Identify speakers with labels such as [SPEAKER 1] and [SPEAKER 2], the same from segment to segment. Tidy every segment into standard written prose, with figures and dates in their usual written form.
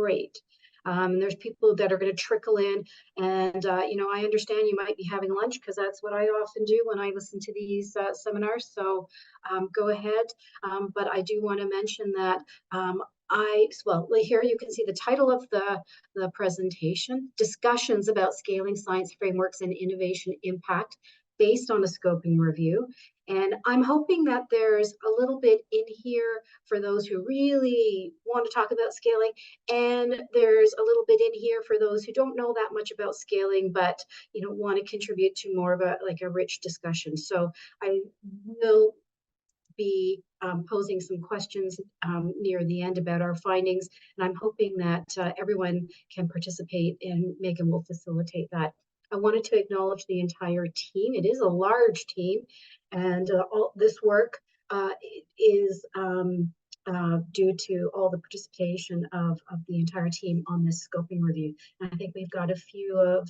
[SPEAKER 1] great. There's people that are going to trickle in, and I understand you might be having lunch, because that's what I often do when I listen to these seminars. So go ahead, but I do want to mention that here you can see the title of the presentation: Discussions about Scaling Science Frameworks and Innovation Impact based on a Scoping Review. And I'm hoping that there's a little bit in here for those who really want to talk about scaling, and there's a little bit in here for those who don't know that much about scaling, but want to contribute to more of a rich discussion. So I will be posing some questions near the end about our findings, and I'm hoping that everyone can participate, and Megan will facilitate that. I wanted to acknowledge the entire team. It is a large team, and all this work is due to all the participation of the entire team on this scoping review. And I think we've got a few of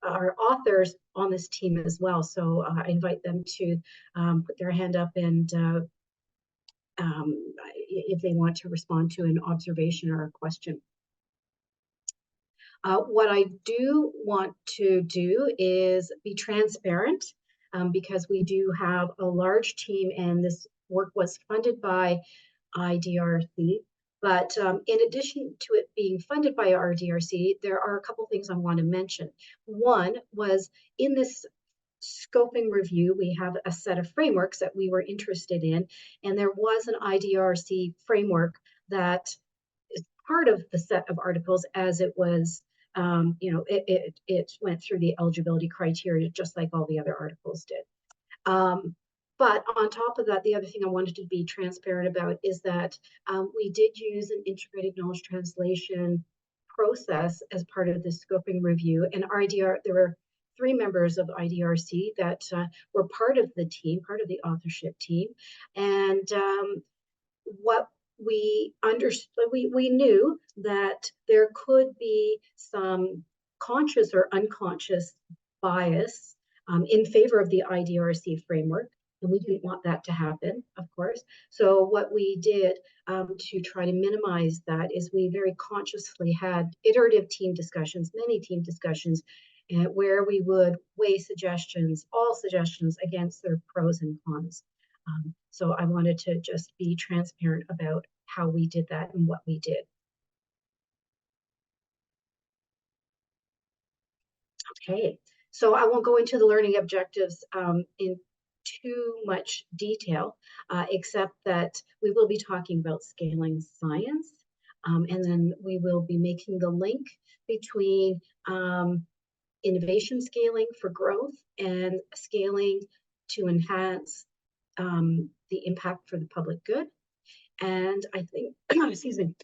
[SPEAKER 1] our authors on this team as well. So I invite them to put their hand up, and if they want to respond to an observation or a question. What I do want to do is be transparent, because we do have a large team, and this work was funded by IDRC. But in addition to it being funded by RDRC, there are a couple things I want to mention. One was, in this scoping review, we have a set of frameworks that we were interested in, and there was an IDRC framework that is part of the set of articles, as it was, it went through the eligibility criteria just like all the other articles did. But on top of that, the other thing I wanted to be transparent about is that we did use an integrated knowledge translation process as part of the scoping review. And there were 3 members of IDRC that were part of the team, part of the authorship team. And what we understood, we knew that there could be some conscious or unconscious bias in favor of the IDRC framework. And we didn't want that to happen, of course. So what we did to try to minimize that is we very consciously had iterative team discussions, many team discussions, where we would weigh all suggestions against their pros and cons. So I wanted to just be transparent about how we did that and what we did. Okay, so I won't go into the learning objectives in too much detail, except that we will be talking about scaling science, and then we will be making the link between innovation scaling for growth and scaling to enhance the impact for the public good. And I think, excuse me,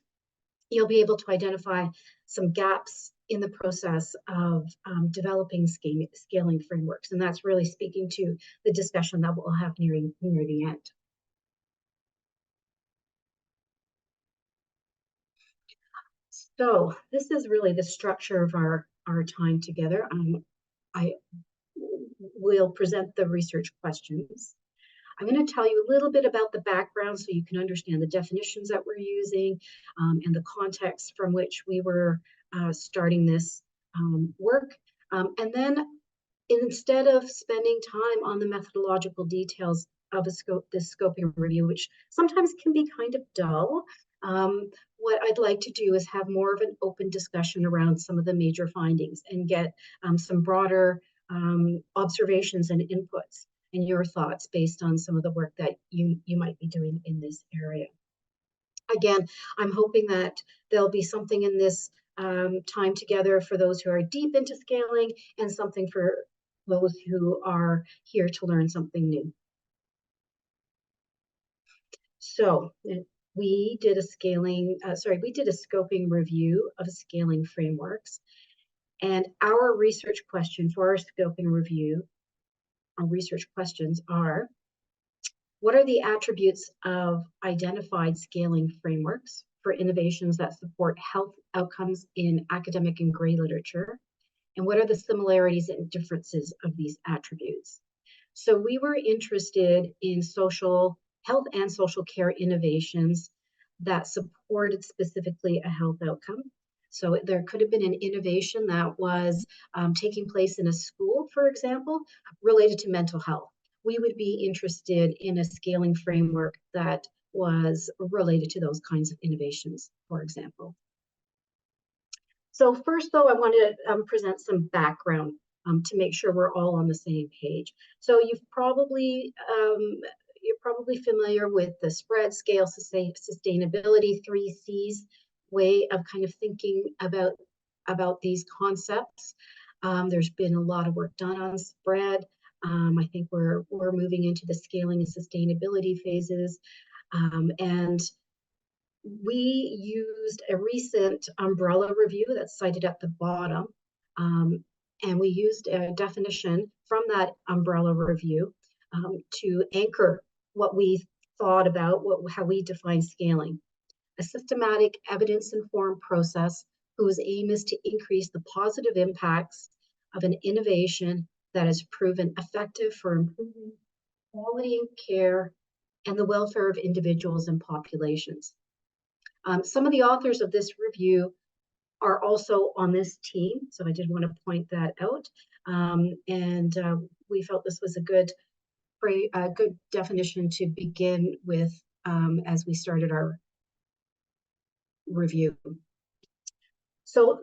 [SPEAKER 1] you'll be able to identify some gaps in the process of developing scaling frameworks. And that's really speaking to the discussion that we'll have near the end. So this is really the structure of our time together. I will present the research questions. I'm going to tell you a little bit about the background so you can understand the definitions that we're using and the context from which we were starting this work. And then, instead of spending time on the methodological details of this scoping review, which sometimes can be kind of dull, what I'd like to do is have more of an open discussion around some of the major findings and get some broader observations and inputs and your thoughts based on some of the work that you might be doing in this area. Again, I'm hoping that there'll be something in this time together for those who are deep into scaling, and something for those who are here to learn something new. So we did a scoping review of scaling frameworks, and our research question for our scoping review, our research questions are: what are the attributes of identified scaling frameworks for innovations that support health outcomes in academic and grey literature? And what are the similarities and differences of these attributes? So we were interested in social health and social care innovations that supported specifically a health outcome. So there could have been an innovation that was taking place in a school, for example, related to mental health. We would be interested in a scaling framework that was related to those kinds of innovations, for example. So first, though, I want to present some background to make sure we're all on the same page. So you're probably familiar with the spread, scale, sustainability, 3 Cs way of kind of thinking about these concepts. There's been a lot of work done on spread. I think we're moving into the scaling and sustainability phases, and we used a recent umbrella review that's cited at the bottom, and we used a definition from that umbrella review to anchor what we thought about, how we define scaling. A systematic, evidence-informed process whose aim is to increase the positive impacts of an innovation that is proven effective for improving quality of care and the welfare of individuals and populations. Some of the authors of this review are also on this team, so I did want to point that out. And we felt this was a good definition to begin with as we started our review. So,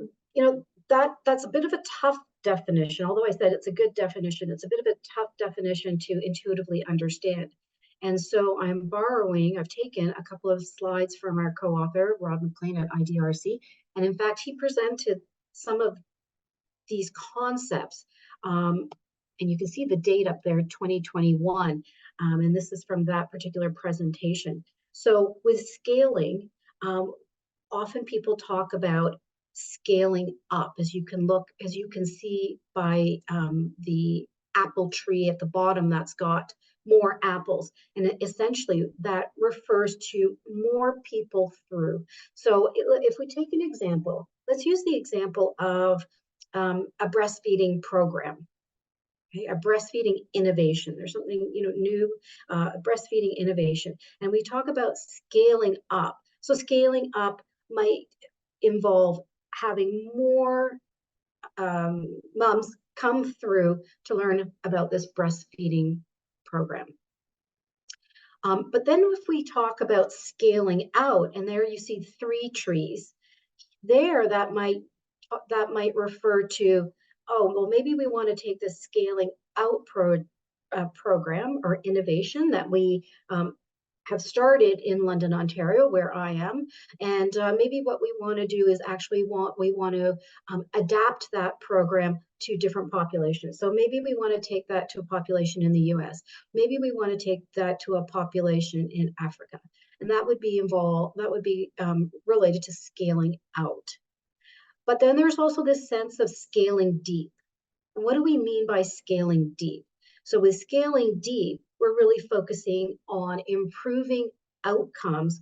[SPEAKER 1] that's a bit of a tough definition. Although I said it's a good definition, it's a bit of a tough definition to intuitively understand. And so I've taken a couple of slides from our co-author, Rob McLean at IDRC. And in fact, he presented some of these concepts. And you can see the date up there, 2021. And this is from that particular presentation. So with scaling, often people talk about scaling up, as you can see by the apple tree at the bottom that's got more apples, and essentially that refers to more people through. So if we take an example, let's use the example of a breastfeeding program. Okay, a breastfeeding innovation. There's something new, breastfeeding innovation, and we talk about scaling up. So scaling up might involve having more moms come through to learn about this breastfeeding program. But then if we talk about scaling out, and there you see 3 trees, there that might refer to, oh, well, maybe we want to take this scaling out program or innovation that we have started in London, Ontario, where I am. And maybe what we want to do is actually we want to adapt that program to different populations. So maybe we want to take that to a population in the US. Maybe we want to take that to a population in Africa. And that would be related to scaling out. But then there's also this sense of scaling deep. And what do we mean by scaling deep? So with scaling deep, we're really focusing on improving outcomes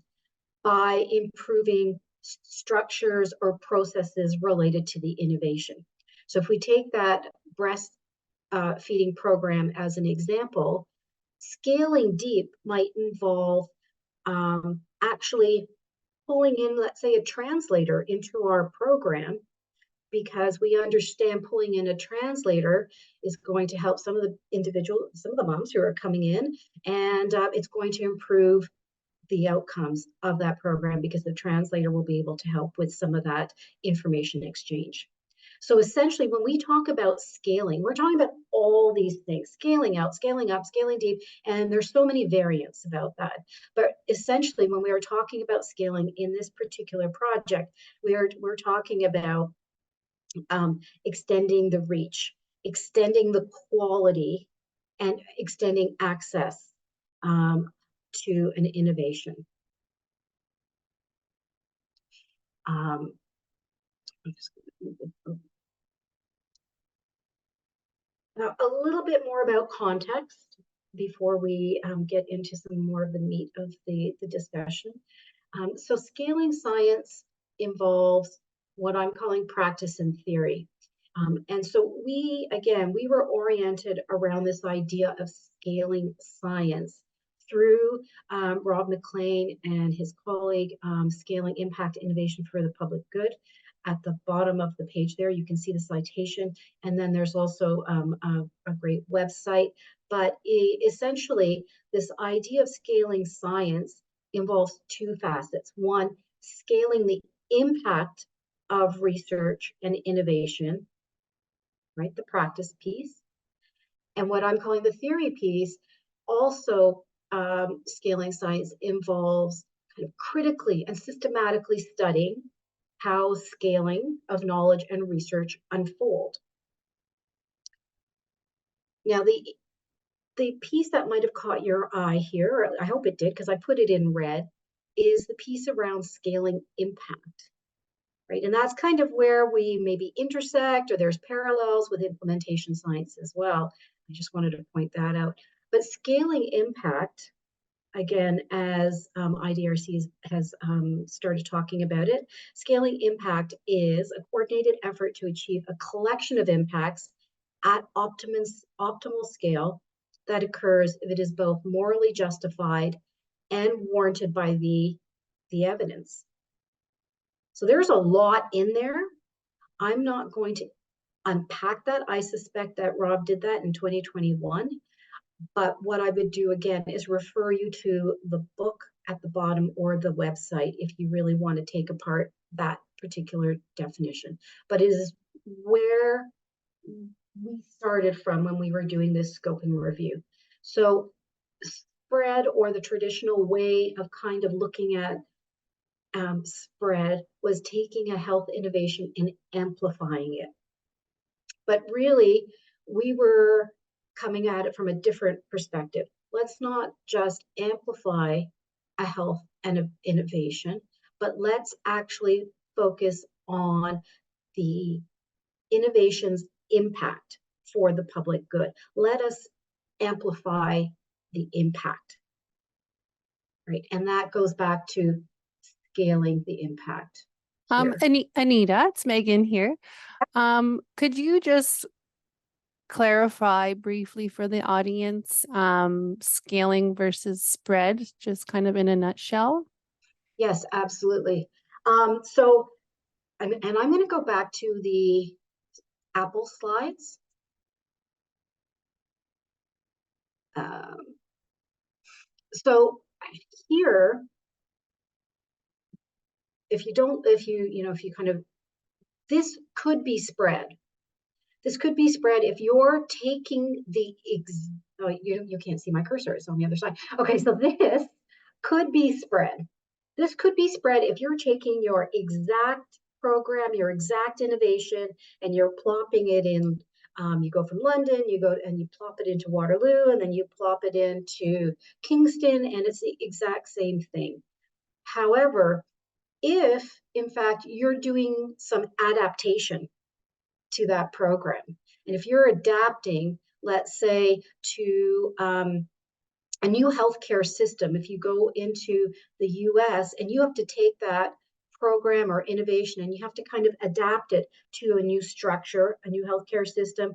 [SPEAKER 1] by improving structures or processes related to the innovation. So if we take that breast feeding program as an example, scaling deep might involve actually pulling in, let's say, a translator into our program, because we understand pulling in a translator is going to help some of the moms who are coming in, and it's going to improve the outcomes of that program because the translator will be able to help with some of that information exchange. So essentially, when we talk about scaling, we're talking about all these things: scaling out, scaling up, scaling deep, and there's so many variants about that. But essentially, when we are talking about scaling in this particular project, we're talking about extending the reach, extending the quality, and extending access to an innovation. I'm just going to move this. Now, a little bit more about context before we get into some more of the meat of the discussion. So scaling science involves what I'm calling practice and theory. And so we were oriented around this idea of scaling science through Rob McLean and his colleague, Scaling Impact Innovation for the Public Good. At the bottom of the page there, you can see the citation, and then there's also a great website. But essentially, this idea of scaling science involves two facets. One, scaling the impact of research and innovation, right? The practice piece. And what I'm calling the theory piece, also scaling science involves kind of critically and systematically studying how scaling of knowledge and research unfold. Now, the piece that might have caught your eye here, I hope it did because I put it in red, is the piece around scaling impact, right? And that's kind of where we maybe intersect, or there's parallels with implementation science as well. I just wanted to point that out. But scaling impact, again, as IDRC has started talking about it, scaling impact is a coordinated effort to achieve a collection of impacts at optimal scale that occurs if it is both morally justified and warranted by the evidence. So there's a lot in there. I'm not going to unpack that. I suspect that Rob did that in 2021. But what I would do again is refer you to the book at the bottom or the website if you really want to take apart that particular definition. But it is where we started from when we were doing this scoping review. So spread, or the traditional way of kind of looking at spread, was taking a health innovation and amplifying it. But really, we were coming at it from a different perspective. Let's not just amplify a health and innovation, but let's actually focus on the innovation's impact for the public good. Let us amplify the impact, right? And that goes back to scaling the impact here.
[SPEAKER 2] Anita, it's Megan here. Could you just clarify briefly for the audience, scaling versus spread, just kind of in a nutshell?
[SPEAKER 1] Yes, absolutely. So, and I'm going to go back to the Apple slides. So here, if you kind of, this could be spread. This could be spread if you're taking the, oh, you can't see my cursor, it's on the other side. Okay, so this could be spread. This could be spread if you're taking your exact program, your exact innovation, and you're plopping it in. You go from London, you go and you plop it into Waterloo, and then you plop it into Kingston, and it's the exact same thing. However, if in fact you're doing some adaptation to that program, and if you're adapting, let's say, to a new healthcare system, if you go into the US and you have to take that program or innovation and you have to kind of adapt it to a new structure, a new healthcare system,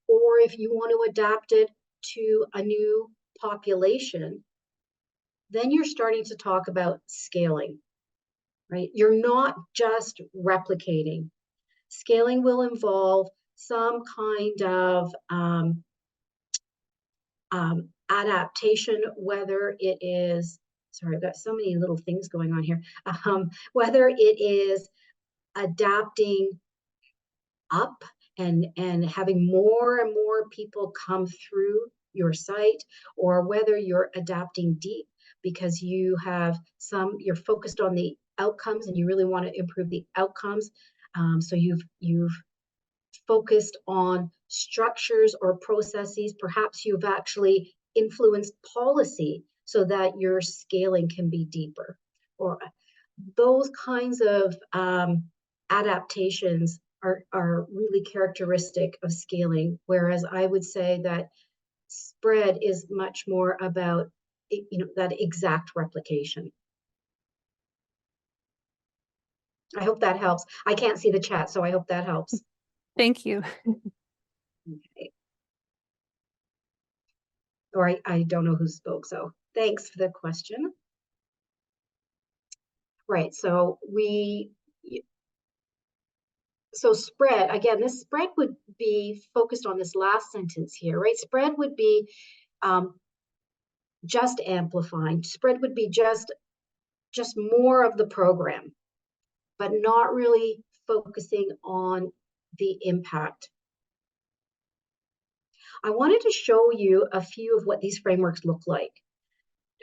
[SPEAKER 1] or if you want to adapt it to a new population, then you're starting to talk about scaling, right? You're not just replicating. Scaling will involve some kind of adaptation, whether it is, sorry, I've got so many little things going on here, whether it is adapting up and having more and more people come through your site, or whether you're adapting deep because you have you're focused on the outcomes and you really want to improve the outcomes. So you've focused on structures or processes. Perhaps you've actually influenced policy so that your scaling can be deeper. Or those kinds of adaptations are really characteristic of scaling, whereas I would say that spread is much more about that exact replication. I hope that helps. I can't see the chat, so I hope that helps.
[SPEAKER 2] Thank you.
[SPEAKER 1] Okay. Or I don't know who spoke, so Thanks for the question. Right, so spread, again, this spread would be focused on this last sentence here, right? Spread would be just amplifying. Spread would be just more of the program, but not really focusing on the impact. I wanted to show you a few of what these frameworks look like.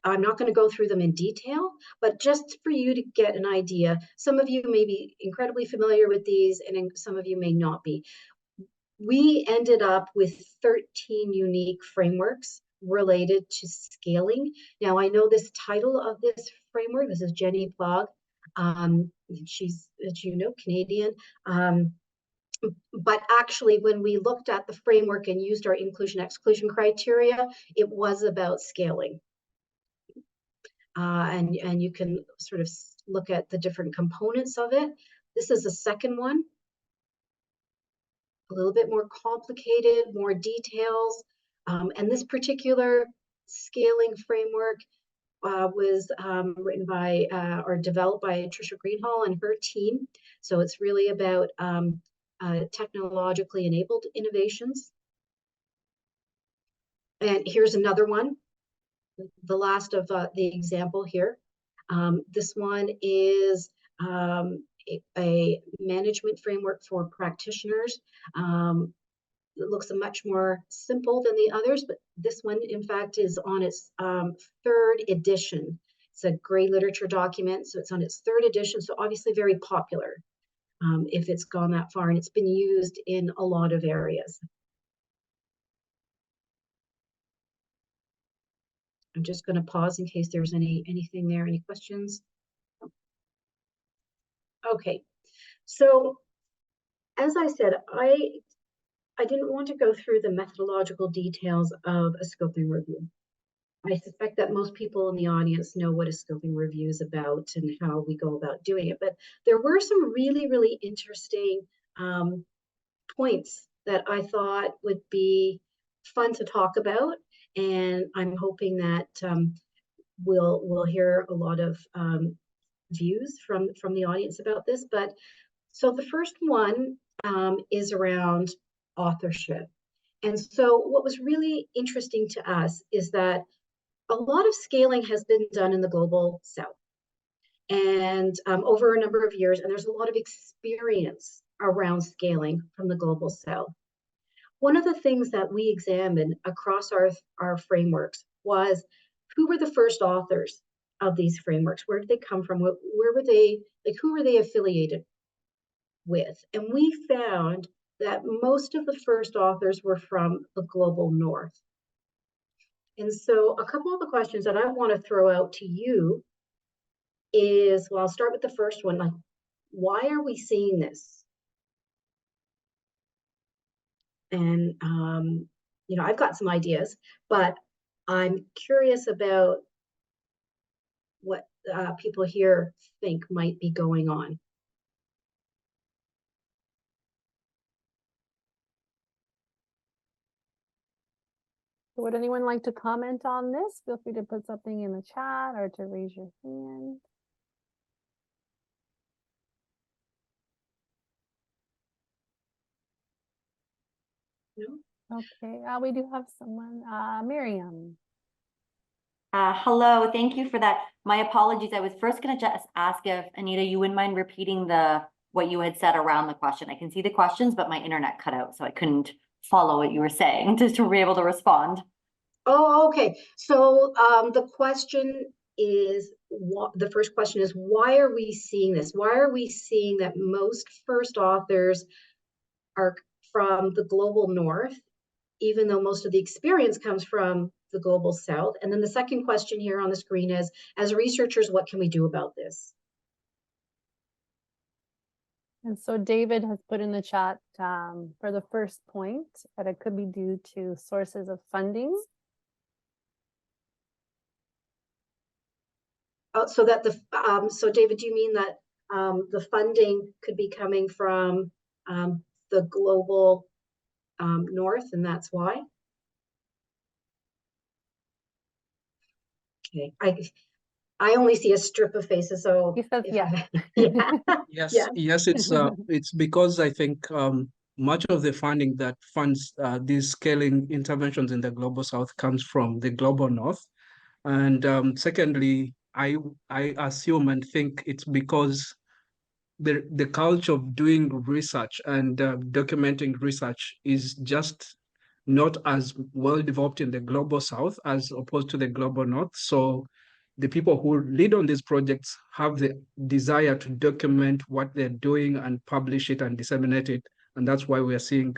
[SPEAKER 1] I'm not going to go through them in detail, but just for you to get an idea, some of you may be incredibly familiar with these and some of you may not be. We ended up with 13 unique frameworks related to scaling. Now, I know this title of this framework, this is Jenny Plog. She's, as you know, Canadian. But actually, when we looked at the framework and used our inclusion-exclusion criteria, it was about scaling. And you can sort of look at the different components of it. This is the second one. A little bit more complicated, more details. And this particular scaling framework was written by or developed by Tricia Greenhall and her team. So it's really about technologically enabled innovations. And here's another one, the last of the example here. This one is a management framework for practitioners. It looks much more simple than the others, but this one, in fact, is on its third edition. It's a gray literature document, so it's on its third edition, so obviously very popular if it's gone that far, and it's been used in a lot of areas. I'm just going to pause in case there's anything there, any questions? Okay, so as I said, I didn't want to go through the methodological details of a scoping review. I suspect that most people in the audience know what a scoping review is about and how we go about doing it, but there were some really, really interesting points that I thought would be fun to talk about, and I'm hoping that we'll hear a lot of views from the audience about this. But so the first one is around authorship. And so what was really interesting to us is that a lot of scaling has been done in the global south and over a number of years, and there's a lot of experience around scaling from the global south. One of the things that we examined across our frameworks was who were the first authors of these frameworks? Where did they come from? Where were they, like, who were they affiliated with? And we found that most of the first authors were from the global north. And so a couple of the questions that I want to throw out to you is, well, I'll start with the first one, like, why are we seeing this? And, you know, I've got some ideas, but I'm curious about what people here think might be going on.
[SPEAKER 2] Would anyone like to comment on this? Feel free to put something in the chat or to raise your hand.
[SPEAKER 1] No?
[SPEAKER 2] Okay, we do have someone, Miriam.
[SPEAKER 3] Hello, thank you for that. My apologies. I was first going to just ask if, Anita, you wouldn't mind repeating what you had said around the question. I can see the questions, but my internet cut out, so I couldn't follow what you were saying to be able to respond.
[SPEAKER 1] Oh, okay. So the question is, the first question is, why are we seeing this? Why are we seeing that most first authors are from the global north, even though most of the experience comes from the global south? And then the second question here on the screen is, as researchers, what can we do about this?
[SPEAKER 2] And so David has put in the chat for the first point that it could be due to sources of funding.
[SPEAKER 1] So that so David, do you mean that the funding could be coming from the global north, and that's why? Okay, I only see a strip of faces, so
[SPEAKER 2] He says
[SPEAKER 1] if
[SPEAKER 2] yes.
[SPEAKER 1] yeah,
[SPEAKER 4] Yes,
[SPEAKER 1] yeah.
[SPEAKER 4] yes, it's because I think much of the funding that funds these scaling interventions in the global south comes from the global north. And secondly, I assume and think it's because the culture of doing research and documenting research is just not as well developed in the global south as opposed to the global north. So the people who lead on these projects have the desire to document what they're doing and publish it and disseminate it. And that's why we are seeing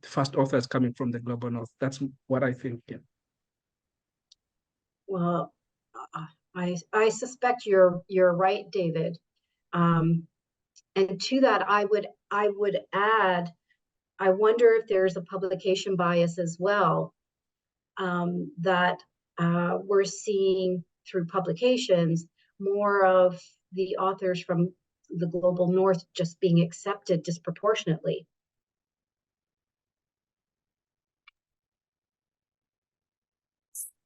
[SPEAKER 4] first authors coming from the global north. That's what I think. Yeah.
[SPEAKER 1] Well, I suspect you're right, David. And to that, I would add, I wonder if there's a publication bias as well, that we're seeing through publications more of the authors from the global north just being accepted disproportionately.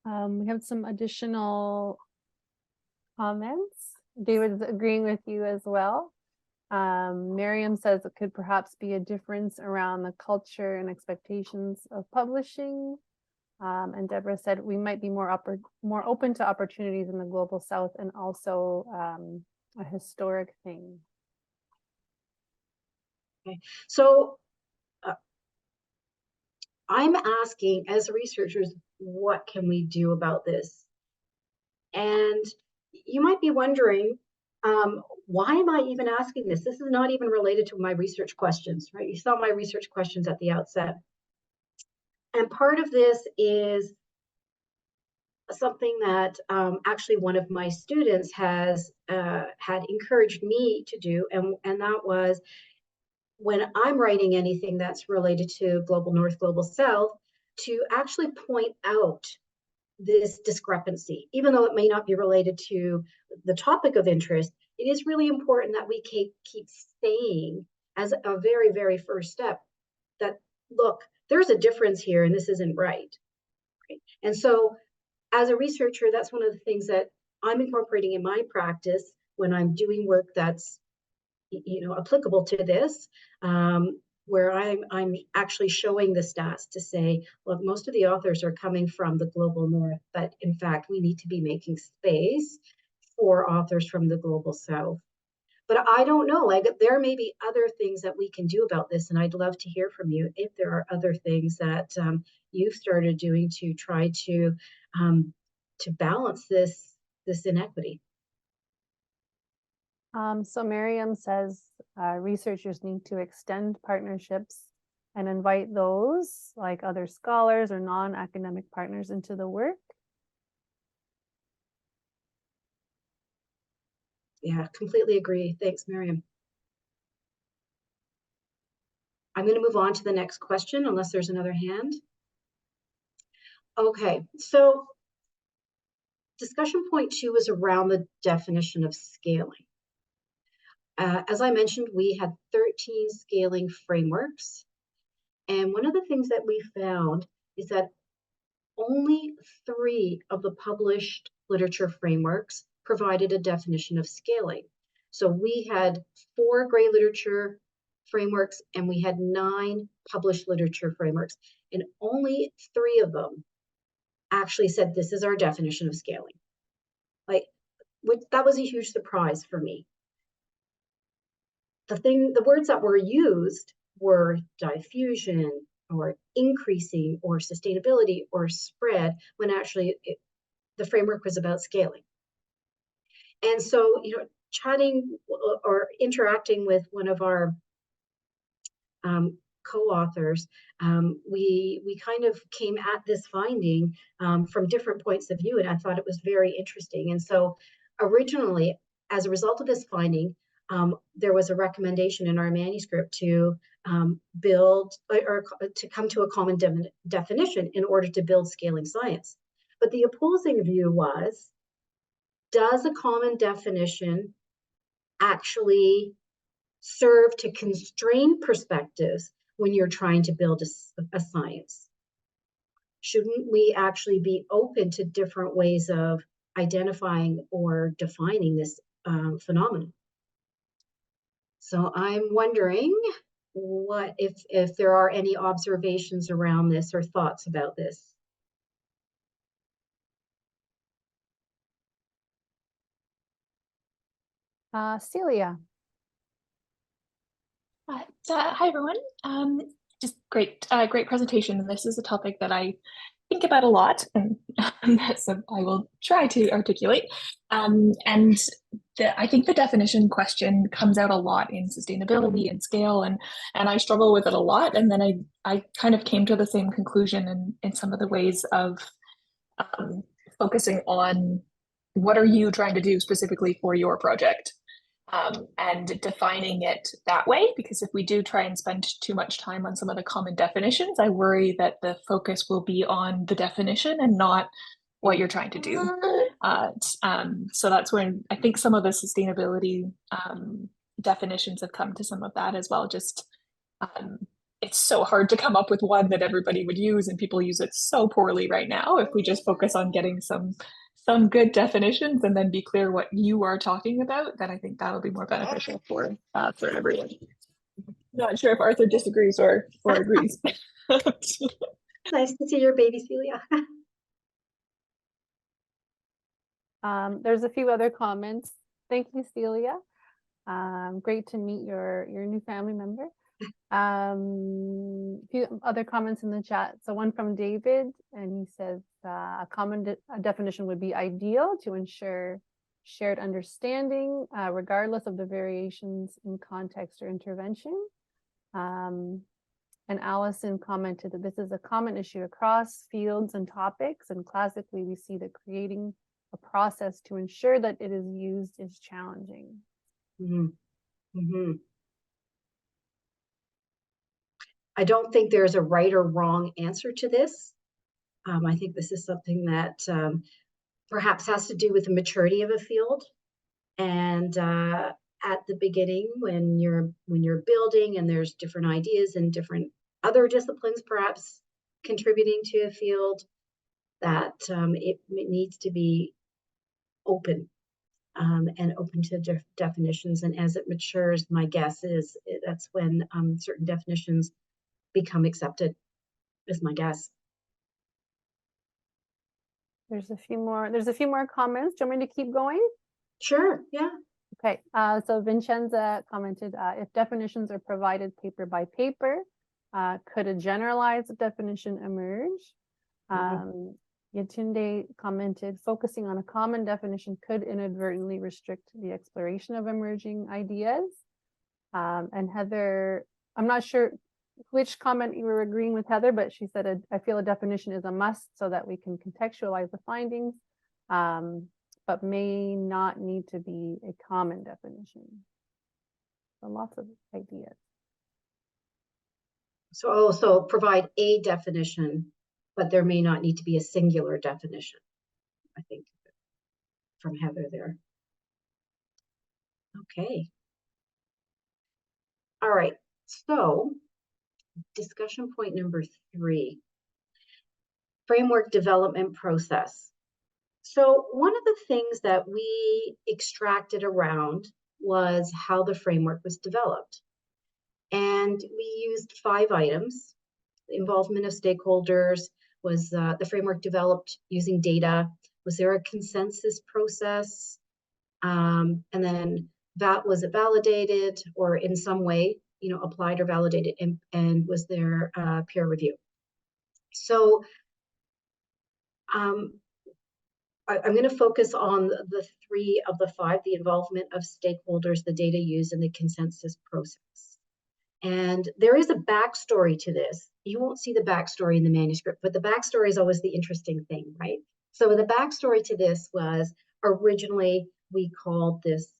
[SPEAKER 2] We have some additional comments. David's agreeing with you as well. Miriam says it could perhaps be a difference around the culture and expectations of publishing. And Deborah said we might be more open to opportunities in the global south, and also a historic thing.
[SPEAKER 1] Okay. So I'm asking, as researchers, what can we do about this? And you might be wondering, why am I even asking this? This is not even related to my research questions, right? You saw my research questions at the outset. And part of this is something that actually one of my students has had encouraged me to do, and that was, when I'm writing anything that's related to global north, global south, to actually point out this discrepancy. Even though it may not be related to the topic of interest, it is really important that we keep saying, as a very, very first step, that look, there's a difference here and this isn't right. And so as a researcher, that's one of the things that I'm incorporating in my practice when I'm doing work that's applicable to this, where I'm actually showing the stats to say, look, most of the authors are coming from the global north, but in fact, we need to be making space for authors from the global south. But I don't know, like, there may be other things that we can do about this, and I'd love to hear from you if there are other things that you've started doing to try to balance this inequity.
[SPEAKER 2] So Miriam says researchers need to extend partnerships and invite those, like other scholars or non-academic partners, into the work.
[SPEAKER 1] Yeah, completely agree. Thanks, Miriam. I'm going to move on to the next question, unless there's another hand. Okay, so discussion point 2 is around the definition of scaling. As I mentioned, we had 13 scaling frameworks. And one of the things that we found is that only 3 of the published literature frameworks provided a definition of scaling. So we had 4 gray literature frameworks and we had 9 published literature frameworks, and only 3 of them actually said this is our definition of scaling. That was a huge surprise for me. The words that were used were diffusion or increasing or sustainability or spread, when actually the framework was about scaling. And so, chatting or interacting with one of our co-authors, we kind of came at this finding from different points of view, and I thought it was very interesting. And so originally, as a result of this finding, there was a recommendation in our manuscript to build or to come to a common definition in order to build scaling science. But the opposing view was, does a common definition actually serve to constrain perspectives when you're trying to build a science? shouldn't we actually be open to different ways of identifying or defining this phenomenon? So I'm wondering what if there are any observations around this or thoughts about this.
[SPEAKER 2] Celia.
[SPEAKER 5] Hi everyone. Just great presentation. And this is a topic that I think about a lot, and so I will try to articulate. And I think the definition question comes out a lot in sustainability and scale, and I struggle with it a lot. And then I kind of came to the same conclusion in some of the ways of focusing on what are you trying to do specifically for your project. And defining it that way, because if we do try and spend too much time on some of the common definitions, I worry that the focus will be on the definition and not what you're trying to do. So that's when I think some of the sustainability definitions have come to some of that as well. Just it's so hard to come up with one that everybody would use, and people use it so poorly right now. If we just focus on getting some good definitions and then be clear what you are talking about, then I think that'll be more beneficial for everyone. Not sure if Arthur disagrees or agrees.
[SPEAKER 1] Nice to see your baby, Celia.
[SPEAKER 2] There's a few other comments. Thank you, Celia. Great to meet your new family member. A few other comments in the chat. So one from David, and he says a common definition would be ideal to ensure shared understanding, regardless of the variations in context or intervention. And Allison commented that this is a common issue across fields and topics, and classically we see that creating a process to ensure that it is used is challenging.
[SPEAKER 1] Mm-hmm. Mm-hmm. I don't think there's a right or wrong answer to this. I think this is something that perhaps has to do with the maturity of a field. And at the beginning, when you're building and there's different ideas and different other disciplines perhaps contributing to a field, that it needs to be open and open to definitions. And as it matures, my guess is that's when certain definitions become accepted, is my guess.
[SPEAKER 2] There's a few more comments. Do you want me to keep going?
[SPEAKER 1] Sure, yeah.
[SPEAKER 2] Okay, so Vincenza commented, if definitions are provided paper by paper, could a generalized definition emerge? Yatunde commented, focusing on a common definition could inadvertently restrict the exploration of emerging ideas. And Heather, I'm not sure which comment you were agreeing with, Heather, but she said, I feel a definition is a must so that we can contextualize the findings, but may not need to be a common definition. So lots of ideas.
[SPEAKER 1] So also provide a definition, but there may not need to be a singular definition, I think, from Heather there. Okay. All right, so discussion point number 3, framework development process. So one of the things that we extracted around was how the framework was developed. And we used 5 items. The involvement of stakeholders, was the framework developed using data? Was there a consensus process? And then was it validated or in some way, applied or validated, and was there peer review? So I'm going to focus on the 3 of the 5, the involvement of stakeholders, the data used, and the consensus process. And there is a backstory to this. You won't see the backstory in the manuscript, but the backstory is always the interesting thing, right? So the backstory to this was originally we called this,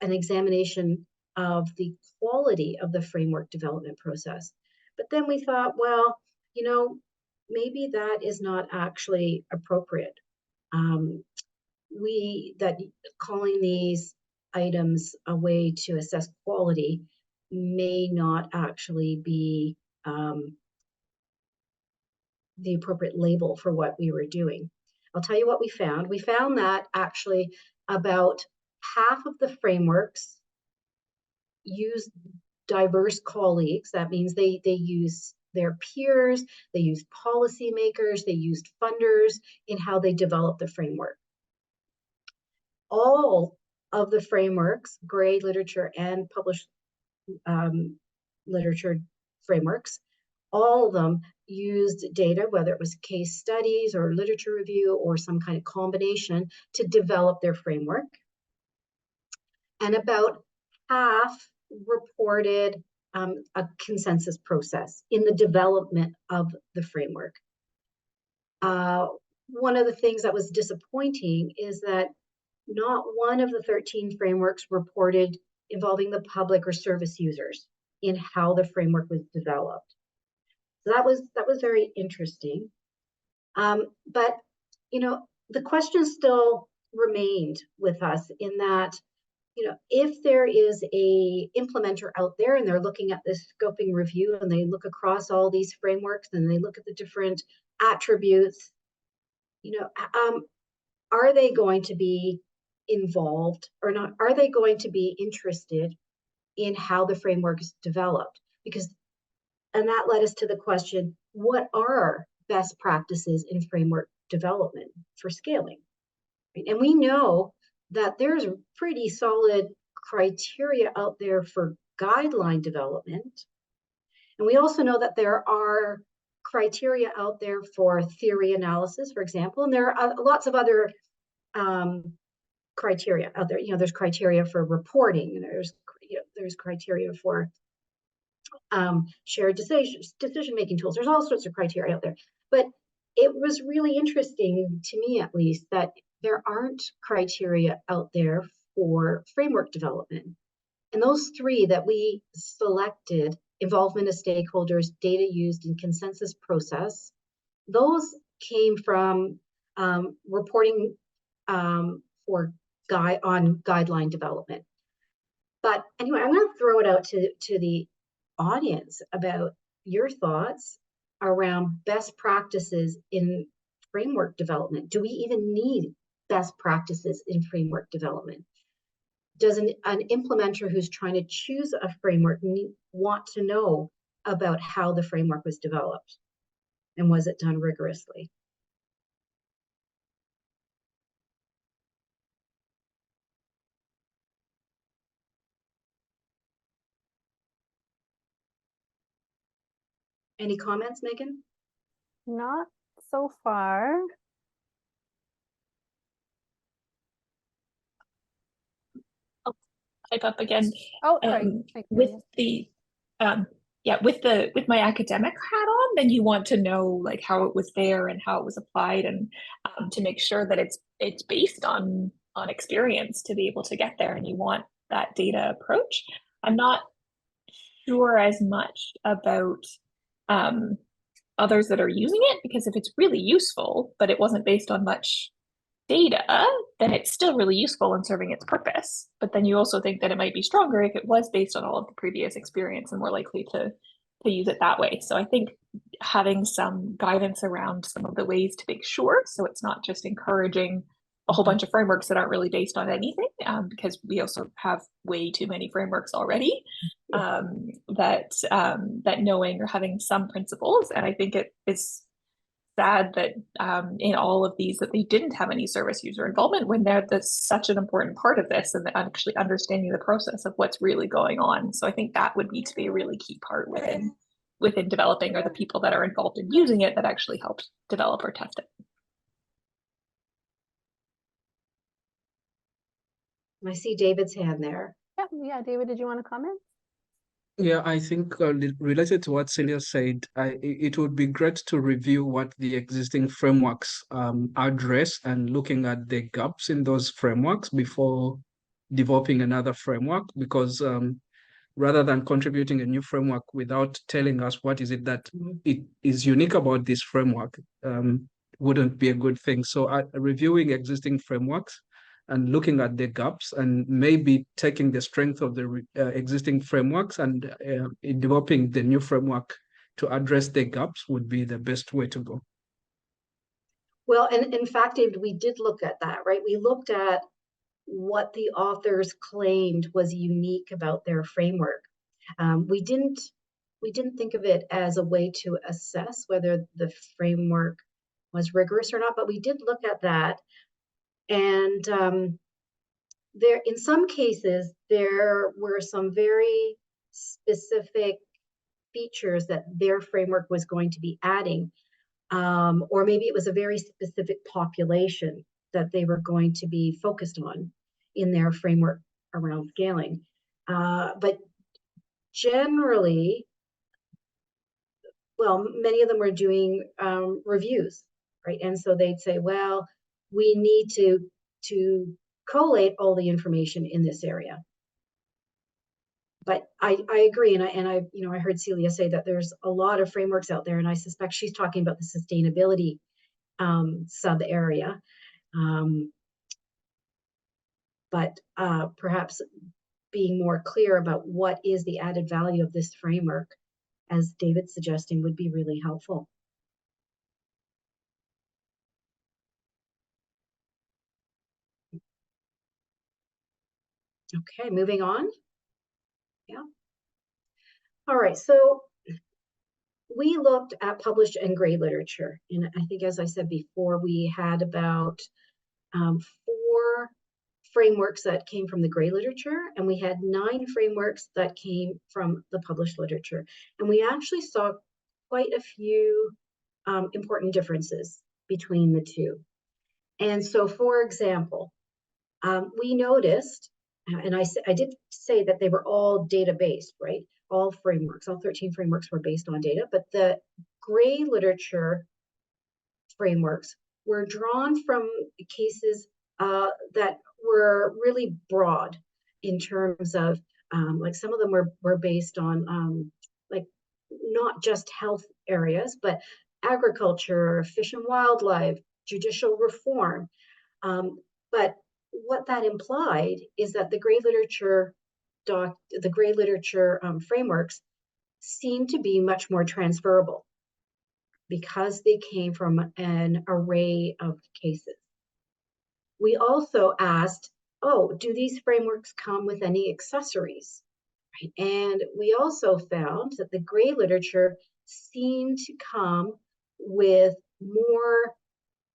[SPEAKER 1] an examination of the quality of the framework development process. But then we thought, well, maybe that is not actually appropriate. That calling these items a way to assess quality may not actually be the appropriate label for what we were doing. I'll tell you what we found. We found that actually about half of the frameworks use diverse colleagues. That means they use their peers, they use policymakers, they used funders in how they develop the framework. All of the frameworks, grade literature and published literature frameworks, all of them used data, whether it was case studies or literature review or some kind of combination, to develop their framework. And about half reported a consensus process in the development of the framework. One of the things that was disappointing is that not one of the 13 frameworks reported involving the public or service users in how the framework was developed. So that was very interesting. But you know, the question still remained with us in that, you know, if there is a implementer out there and they're looking at this scoping review and they look across all these frameworks and they look at the different attributes, you know, are they going to be involved or not? Are they going to be interested in how the framework is developed? And that led us to the question, what are best practices in framework development for scaling? And we know that there's pretty solid criteria out there for guideline development. And we also know that there are criteria out there for theory analysis, for example, and there are lots of other criteria out there. You know, there's criteria for reporting, and there's criteria for shared decision-making tools. There's all sorts of criteria out there. But it was really interesting, to me at least, that there aren't criteria out there for framework development. And those three that we selected, involvement of stakeholders, data used, and consensus process, those came from reporting on guideline development. But anyway, I'm going to throw it out to the audience about your thoughts around best practices in framework development. Do we even need best practices in framework development? Does an implementer who's trying to choose a framework want to know about how the framework was developed? And was it done rigorously? Any comments, Megan?
[SPEAKER 2] Not so far.
[SPEAKER 5] Type up again.
[SPEAKER 2] Oh, sorry.
[SPEAKER 5] With the with my academic hat on, then you want to know like how it was there and how it was applied, and to make sure that it's based on experience to be able to get there, and you want that data approach. I'm not sure as much about others that are using it, because if it's really useful but it wasn't based on much data, then it's still really useful in serving its purpose. But then you also think that it might be stronger if it was based on all of the previous experience and more likely to use it that way. So I think having some guidance around some of the ways to make sure, so it's not just encouraging a whole bunch of frameworks that aren't really based on anything, because we also have way too many frameworks already, that knowing or having some principles. And I think it is sad that in all of these that they didn't have any service user involvement, when that's such an important part of this, and actually understanding the process of what's really going on. So I think that would need to be a really key part within developing, or the people that are involved in using it that actually help develop or test it.
[SPEAKER 1] I see David's hand there.
[SPEAKER 2] Yeah, David, did you want to comment?
[SPEAKER 4] Yeah, I think related to what Celia said, it would be great to review what the existing frameworks address, and looking at the gaps in those frameworks before developing another framework, because rather than contributing a new framework without telling us what is it that it is unique about this framework, wouldn't be a good thing. So reviewing existing frameworks and looking at the gaps, and maybe taking the strength of the existing frameworks and developing the new framework to address the gaps would be the best way to go.
[SPEAKER 1] Well, and in fact, David, we did look at that, right? We looked at what the authors claimed was unique about their framework. We didn't think of it as a way to assess whether the framework was rigorous or not, but we did look at that. And there, in some cases, there were some very specific features that their framework was going to be adding, or maybe it was a very specific population that they were going to be focused on in their framework around scaling. But generally, well, many of them were doing reviews, right? And so they'd say, well, we need to collate all the information in this area. But I agree, and I I heard Celia say that there's a lot of frameworks out there, and I suspect she's talking about the sustainability sub area. But perhaps being more clear about what is the added value of this framework, as David's suggesting, would be really helpful. Okay, moving on. Yeah. All right, so we looked at published and gray literature. And I think, as I said before, we had about 4 frameworks that came from the gray literature, and we had 9 frameworks that came from the published literature. And we actually saw quite a few important differences between the two. And so, for example, we noticed, and I did say that they were all data-based, right? All frameworks, all 13 frameworks were based on data, but the gray literature frameworks were drawn from cases that were really broad in terms of, like some of them were based on like not just health areas, but agriculture, fish and wildlife, judicial reform. But what that implied is that the gray literature frameworks seem to be much more transferable because they came from an array of cases. We also asked, oh, do these frameworks come with any accessories? Right? And we also found that the gray literature seemed to come with more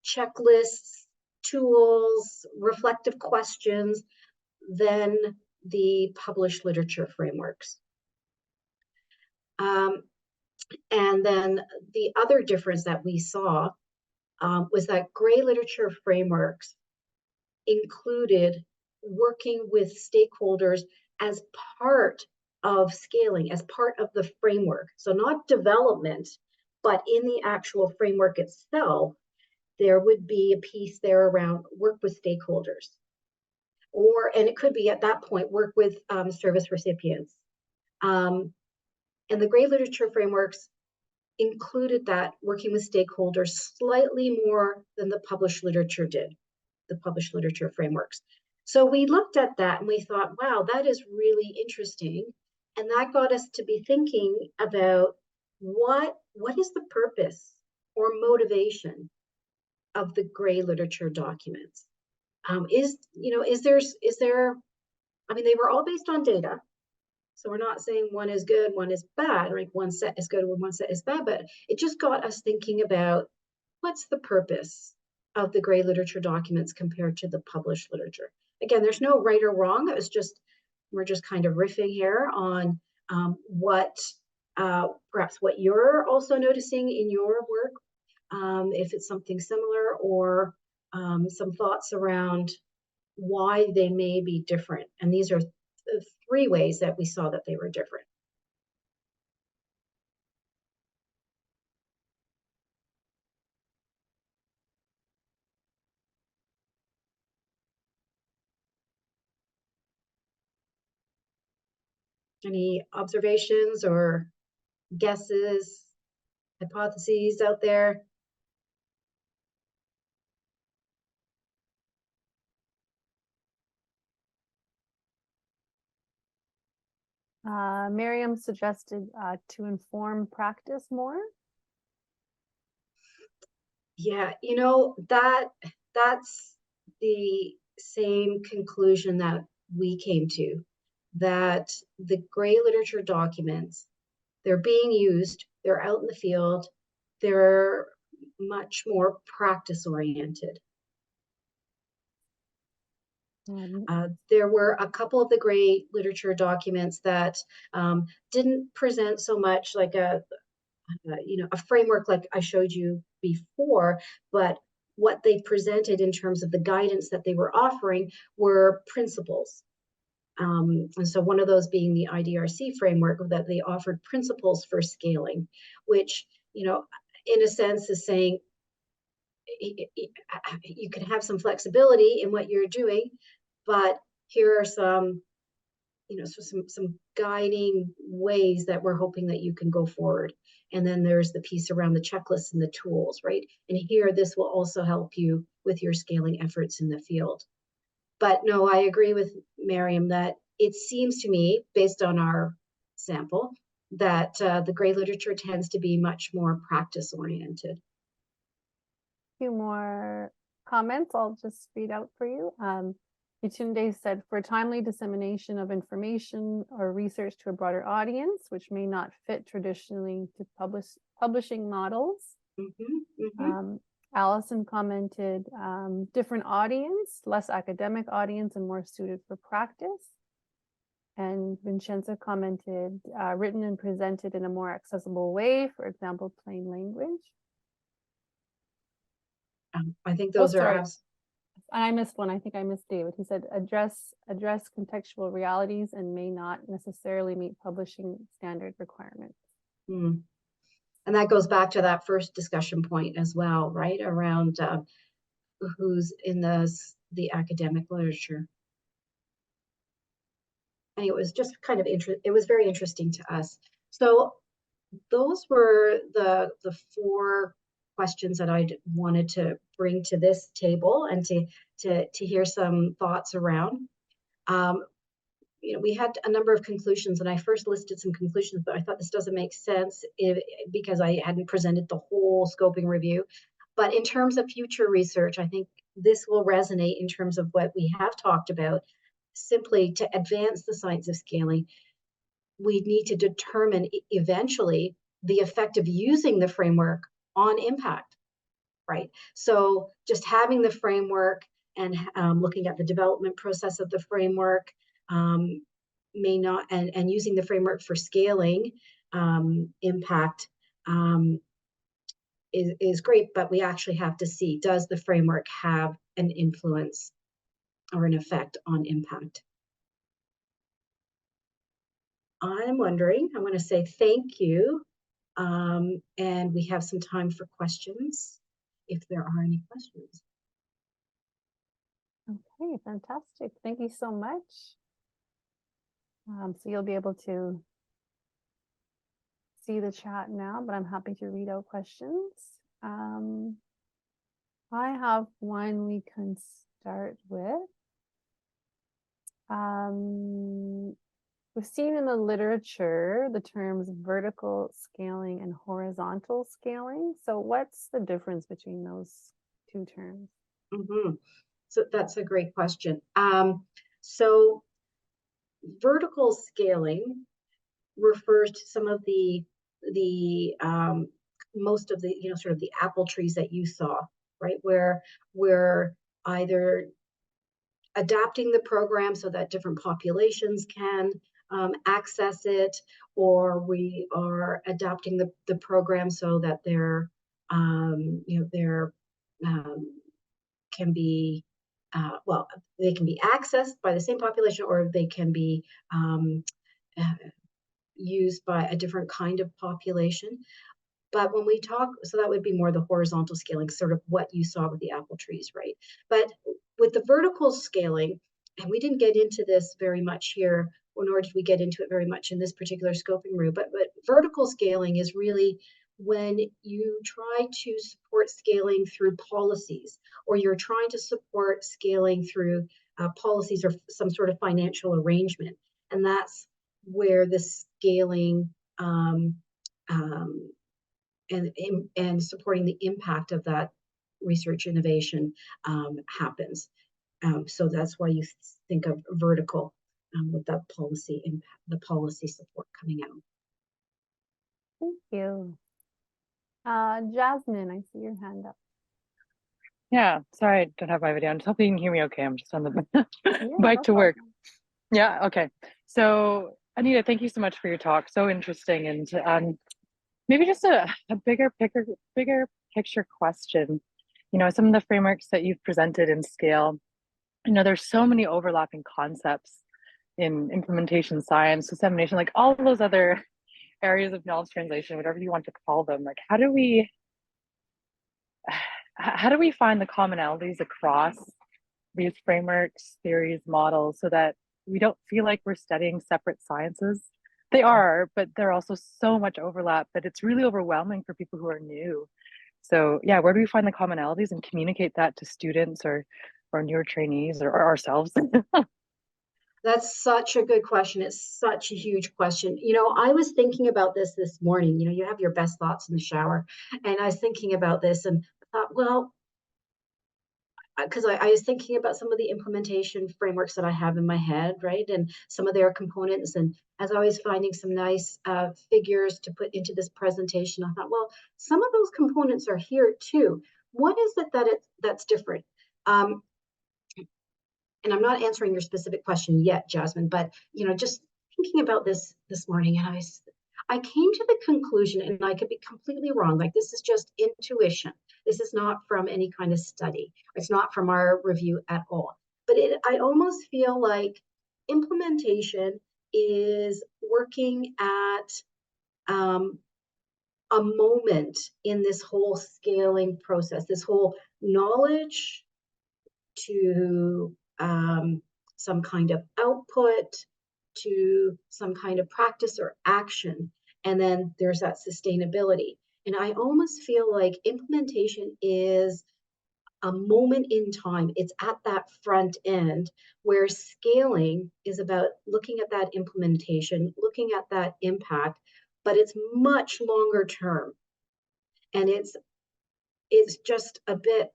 [SPEAKER 1] checklists, tools, reflective questions than the published literature frameworks. And then the other difference that we saw was that gray literature frameworks included working with stakeholders as part of scaling, as part of the framework. So not development, but in the actual framework itself, there would be a piece there around work with stakeholders. And it could be at that point, work with service recipients. And the gray literature frameworks included that working with stakeholders slightly more than the published literature did, the published literature frameworks. So we looked at that and we thought, wow, that is really interesting. And that got us to be thinking about what is the purpose or motivation of the gray literature documents? Is there, I mean, they were all based on data. So we're not saying one is good, one is bad, like one set is good and one set is bad, but it just got us thinking about what's the purpose of the gray literature documents compared to the published literature. Again, there's no right or wrong. It was just, we're just kind of riffing here on perhaps what you're also noticing in your work, if it's something similar, or some thoughts around why they may be different. And these are 3 ways that we saw that they were different. Any observations or guesses, hypotheses out there?
[SPEAKER 2] Miriam suggested to inform practice more.
[SPEAKER 1] Yeah, that's the same conclusion that we came to, that the gray literature documents, they're being used, they're out in the field, they're much more practice oriented. There were a couple of the gray literature documents that didn't present so much like a framework like I showed you before, but what they presented in terms of the guidance that they were offering were principles. And so one of those being the IDRC framework, that they offered principles for scaling, which, in a sense is saying you can have some flexibility in what you're doing, but here are some some guiding ways that we're hoping that you can go forward. And then there's the piece around the checklists and the tools, right? And here, this will also help you with your scaling efforts in the field. But no, I agree with Miriam that it seems to me, based on our sample, that the gray literature tends to be much more practice oriented.
[SPEAKER 2] A few more comments I'll just read out for you. Yatunde said, for timely dissemination of information or research to a broader audience, which may not fit traditionally to publishing models. Allison commented, different audience, less academic audience and more suited for practice. And Vincenza commented, written and presented in a more accessible way, for example, plain language.
[SPEAKER 1] I think those are.
[SPEAKER 2] I missed one. I think I missed David. He said address contextual realities and may not necessarily meet publishing standard requirements.
[SPEAKER 1] And that goes back to that first discussion point as well, right? Around who's in the academic literature. And it was just kind of it was very interesting to us. So those were the 4 questions that I wanted to bring to this table and to hear some thoughts around. We had a number of conclusions, and I first listed some conclusions, but I thought this doesn't make sense because I hadn't presented the whole scoping review. But in terms of future research, I think this will resonate in terms of what we have talked about. Simply to advance the science of scaling, we need to determine eventually the effect of using the framework on impact, right? So just having the framework and looking at the development process of the framework may not, and using the framework for scaling impact is great, but we actually have to see, does the framework have an influence or an effect on impact? I'm wondering, I want to say thank you. And we have some time for questions, if there are any questions.
[SPEAKER 2] Okay, fantastic. Thank you so much. So you'll be able to see the chat now, but I'm happy to read out questions. I have one we can start with. We've seen in the literature the terms vertical scaling and horizontal scaling. So what's the difference between those 2 terms?
[SPEAKER 1] So that's a great question. So vertical scaling refers to some of the most of the sort of the apple trees that you saw, right? Where we're either adapting the program so that different populations can access it, or we are adapting the program so that they're can be well, they can be accessed by the same population, or they can be used by a different kind of population. But when we talk, so that would be more the horizontal scaling, sort of what you saw with the apple trees, right? But with the vertical scaling, and we didn't get into this very much here, nor did we get into it very much in this particular scoping room, but vertical scaling is really when you try to support scaling through policies, or you're trying to support scaling through policies or some sort of financial arrangement. And that's where the scaling and supporting the impact of that research innovation happens. So that's why you think of vertical with that policy and the policy support coming out.
[SPEAKER 2] Thank you. Jasmine, I see your hand up.
[SPEAKER 6] Yeah, sorry, I don't have my video. I'm just hoping you can hear me okay. I'm just on the
[SPEAKER 2] Yeah,
[SPEAKER 6] bike
[SPEAKER 2] no
[SPEAKER 6] to work.
[SPEAKER 2] problem.
[SPEAKER 6] Yeah, okay. So, Anita, thank you so much for your talk. So interesting. And maybe just a bigger picture question. You know, some of the frameworks that you've presented in Scale, you know, there's so many overlapping concepts in implementation science, dissemination, like all of those other areas of knowledge translation, whatever you want to call them. Like, how do we find the commonalities across these frameworks, theories, models, so that we don't feel like we're studying separate sciences? They are, but there are also so much overlap that it's really overwhelming for people who are new. So yeah, where do we find the commonalities and communicate that to students or newer trainees or ourselves?
[SPEAKER 1] That's such a good question. It's such a huge question. You know, I was thinking about this morning. You know, you have your best thoughts in the shower. And I was thinking about this and thought, well, because I was thinking about some of the implementation frameworks that I have in my head, right? And some of their components. And as I was finding some nice figures to put into this presentation, I thought, well, some of those components are here too. What is it that's different? And I'm not answering your specific question yet, Jasmine, but you know, just thinking about this morning, and I came to the conclusion, and I could be completely wrong. Like, this is just intuition. This is not from any kind of study. It's not from our review at all. But I almost feel like implementation is working at a moment in this whole scaling process, this whole knowledge to some kind of output, to some kind of practice or action. And then there's that sustainability. And I almost feel like implementation is a moment in time. It's at that front end, where scaling is about looking at that implementation, looking at that impact, but it's much longer term. And it's just a bit,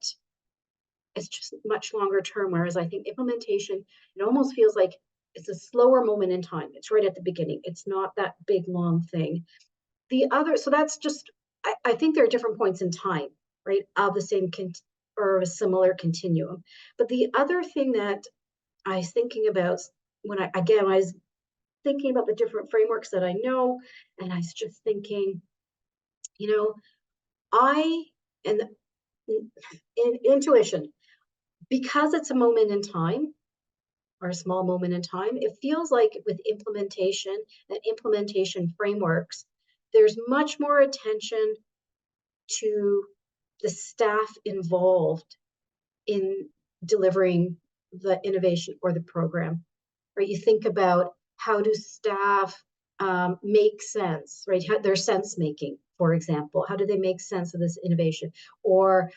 [SPEAKER 1] it's just much longer term. Whereas I think implementation, it almost feels like it's a slower moment in time. It's right at the beginning. It's not that big, long thing. So that's just, I think there are different points in time, right, of the same or a similar continuum. But the other thing that I was thinking about when I was thinking about the different frameworks that I know, and I was just thinking, you know, and in intuition, because it's a moment in time, or a small moment in time, it feels like with implementation and implementation frameworks, there's much more attention to the staff involved in delivering the innovation or the program, right? You think about, how do staff make sense, right? Their sense making, for example. How do they make sense of this innovation? Or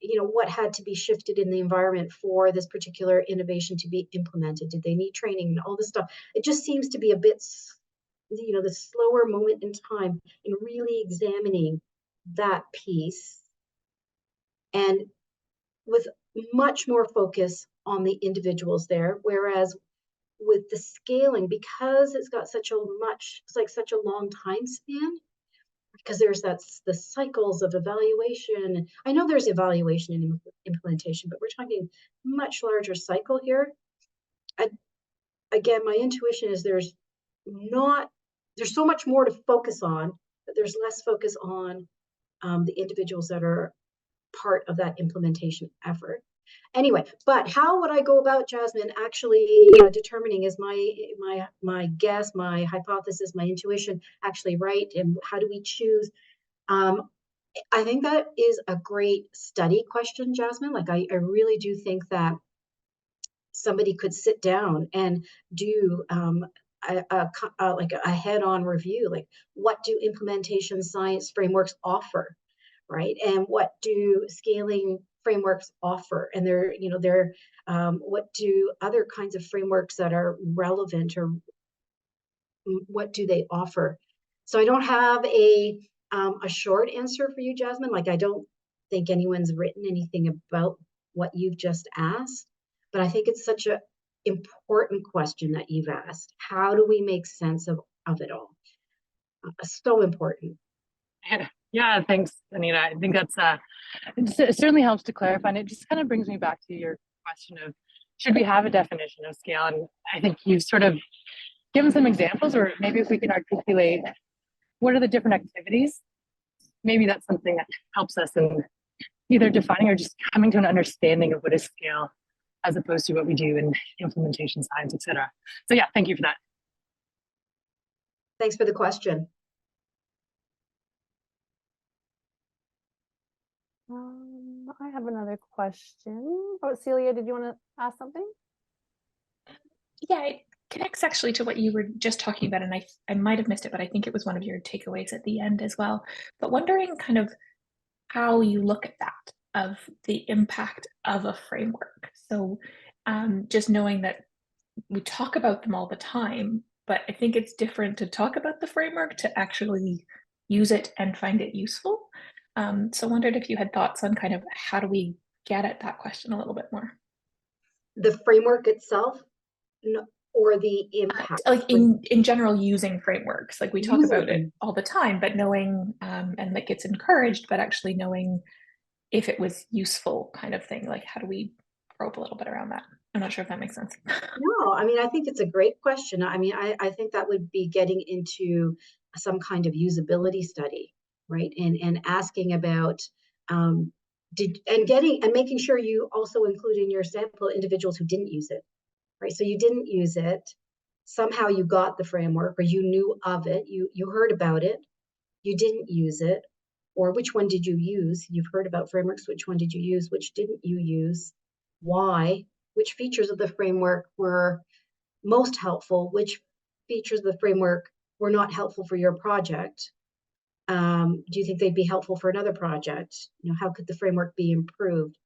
[SPEAKER 1] you know, what had to be shifted in the environment for this particular innovation to be implemented? Did they need training and all this stuff? It just seems to be a bit, you know, the slower moment in time in really examining that piece, and with much more focus on the individuals there. Whereas with the scaling, because it's got such a long time span, because there's the cycles of evaluation. I know there's evaluation and implementation, but we're talking much larger cycle here. Again, my intuition is there's so much more to focus on, but there's less focus on the individuals that are part of that implementation effort. Anyway, but how would I go about, Jasmine, actually determining, is my guess, my hypothesis, my intuition actually right? And how do we choose? I think that is a great study question, Jasmine. Like, I really do think that somebody could sit down and do like a head-on review, like, what do implementation science frameworks offer, right? And what do scaling frameworks offer? And what do other kinds of frameworks that are relevant, or what do they offer? So I don't have a short answer for you, Jasmine. Like, I don't think anyone's written anything about what you've just asked, but I think it's such an important question that you've asked. How do we make sense of it all? So important.
[SPEAKER 6] Yeah, thanks, Anita. I think that's it certainly helps to clarify, and it just kind of brings me back to your question of should we have a definition of scale? And I think you've sort of given some examples, or maybe if we can articulate what are the different activities, maybe that's something that helps us in either defining or just coming to an understanding of what is scale as opposed to what we do in implementation science, etc. So yeah, thank you for that.
[SPEAKER 1] Thanks for the question.
[SPEAKER 2] I have another question. Oh, Celia, did you want to ask something?
[SPEAKER 5] Yeah, it connects actually to what you were just talking about, and I might have missed it, but I think it was one of your takeaways at the end as well. But wondering kind of how you look at that, of the impact of a framework. So just knowing that we talk about them all the time, but I think it's different to talk about the framework to actually use it and find it useful. So I wondered if you had thoughts on kind of how do we get at that question a little bit more.
[SPEAKER 1] The framework itself, or the impact?
[SPEAKER 5] Like in general, using frameworks, like we talk about it all the time, but knowing and like it's encouraged, but actually knowing if it was useful kind of thing. Like how do we probe a little bit around that? I'm not sure if that makes sense.
[SPEAKER 1] No, I mean, I think it's a great question. I mean, I think that would be getting into some kind of usability study, right? And asking about and making sure you also include in your sample individuals who didn't use it, right? So you didn't use it, somehow you got the framework, or you knew of it, you heard about it, you didn't use it, or which one did you use? You've heard about frameworks, which one did you use? Which didn't you use? Why? Which features of the framework were most helpful? Which features of the framework were not helpful for your project? Do you think they'd be helpful for another project? You know, how could the framework be improved?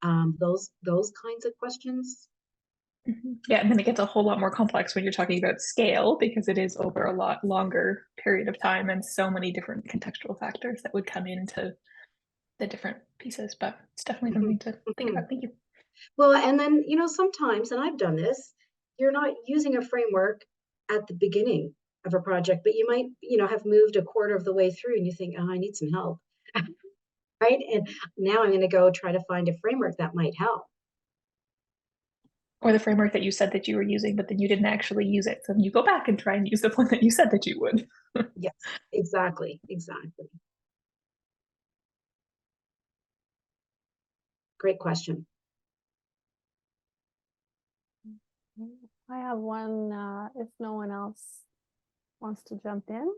[SPEAKER 1] Those kinds of questions.
[SPEAKER 5] Yeah, and then it gets a whole lot more complex when you're talking about scale, because it is over a lot longer period of time and so many different contextual factors that would come into the different pieces. But it's definitely something to think about. Thank you.
[SPEAKER 1] Well, and then, you know, sometimes, and I've done this, you're not using a framework at the beginning of a project, but you might, you know, have moved a quarter of the way through and you think, oh, I need some help. Right? And now I'm going to go try to find a framework that might help.
[SPEAKER 5] Or the framework that you said that you were using, but then you didn't actually use it. So you go back and try and use the one that you said that you would.
[SPEAKER 1] Yes, exactly. Great question.
[SPEAKER 2] I have one, if no one else wants to jump in.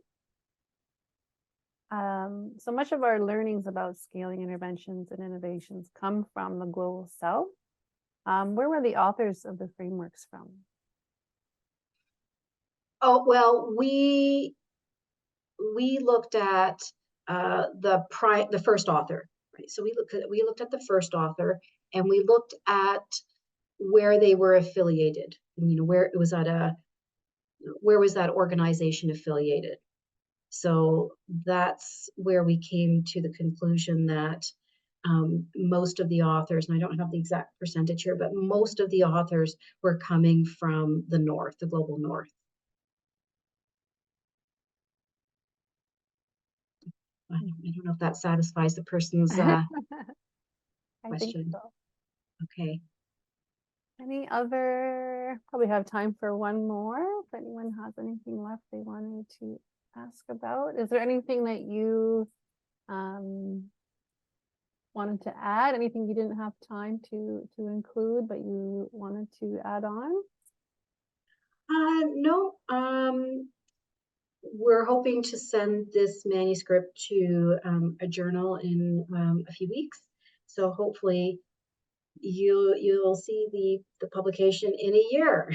[SPEAKER 2] So much of our learnings about scaling interventions and innovations come from the Global South. Where were the authors of the frameworks from?
[SPEAKER 1] Oh, well, we looked at the first author, right? So we looked at the first author, and we looked at where they were affiliated. You know, where was that organization affiliated? So that's where we came to the conclusion that most of the authors, and I don't have the exact percentage here, but most of the authors were coming from the North, the global North. I don't know if that satisfies the person's
[SPEAKER 2] I
[SPEAKER 1] question.
[SPEAKER 2] think so.
[SPEAKER 1] Okay.
[SPEAKER 2] Any other, probably have time for one more. If anyone has anything left they wanted to ask about. Is there anything that you wanted to add? Anything you didn't have time to include, but you wanted to add on?
[SPEAKER 1] No. We're hoping to send this manuscript to a journal in a few weeks. So hopefully you'll see the publication in a year.